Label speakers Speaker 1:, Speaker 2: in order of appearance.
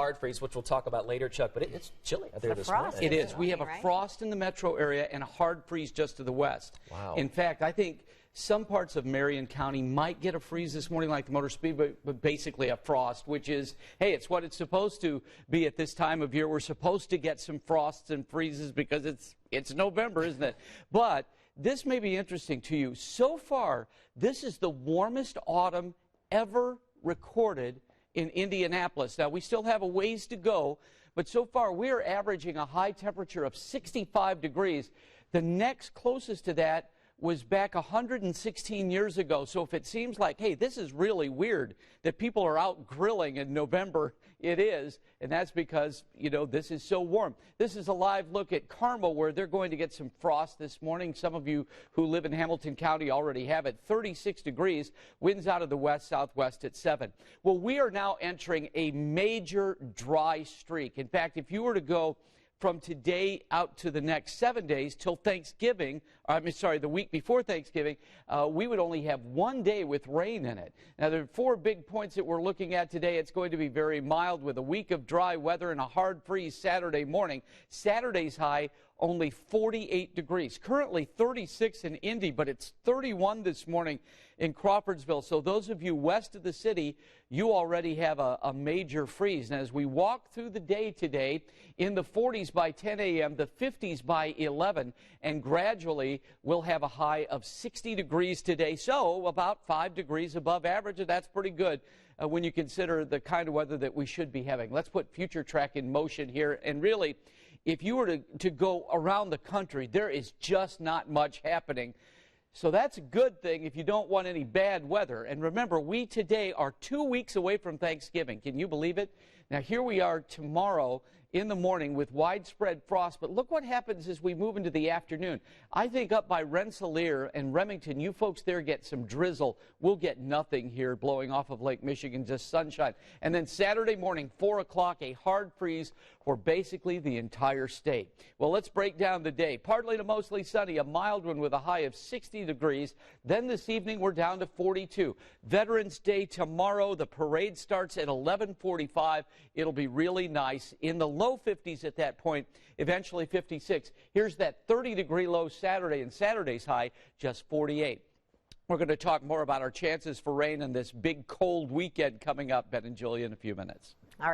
Speaker 1: hard freeze, which we'll talk about later, Chuck, but it's chilly out there this morning.
Speaker 2: It is. We have a frost in the metro area and a hard freeze just to the west.
Speaker 1: Wow.
Speaker 2: In fact, I think some parts of Marion County might get a freeze this morning like the motor speed, but basically a frost, which is, hey, it's what it's supposed to be at this time of year. We're supposed to get some frosts and freezes because it's November, isn't it? But this may be interesting to you. So far, this is the warmest autumn ever recorded in Indianapolis. Now, we still have a ways to go, but so far we're averaging a high temperature of 65 degrees. The next closest to that was back 116 years ago. So if it seems like, hey, this is really weird that people are out grilling in November, it is. And that's because, you know, this is so warm. This is a live look at Carmel, where they're going to get some frost this morning. Some of you who live in Hamilton County already have it. 36 degrees, winds out of the west-southwest at 7. Well, we are now entering a major dry streak. In fact, if you were to go from today out to the next 7 days till Thanksgiving, the week before Thanksgiving, we would only have 1 day with rain in it. Now, there are 4 big points that we're looking at today. It's going to be very mild with a week of dry weather and a hard freeze Saturday morning. Saturday's high only 48 degrees. Currently 36 in Indy, but it's 31 this morning in Crawfordsville. So those of you west of the city, you already have a major freeze. And as we walk through the day today, in the 40s by 10 a.m., the 50s by 11, and gradually we'll have a high of 60 degrees today. So about 5 degrees above average, and that's pretty good when you consider the kind of weather that we should be having. Let's put FutureTrak in motion here. And really, if you were to go around the country, there is just not much happening. So that's a good thing if you don't want any bad weather. And remember, we today are 2 weeks away from Thanksgiving. Can you believe it? Now, here we are tomorrow in the morning with widespread frost. But look what happens as we move into the afternoon. I think up by Rensselaer and Remington, you folks there get some drizzle. We'll get nothing here blowing off of Lake Michigan, just sunshine. And then Saturday morning, 4 o'clock, a hard freeze for basically the entire state. Well, let's break down the day. Partly to mostly sunny, a mild one with a high of 60 degrees. Then this evening, we're down to 42. Veterans Day tomorrow. The parade starts at 11:45. It'll be really nice. In the low 50s at that point, eventually 56. Here's that 30-degree low Saturday, and Saturday's high just 48. We're going to talk more about our chances for rain in this big cold weekend coming up, Ben and Julia, in a few minutes.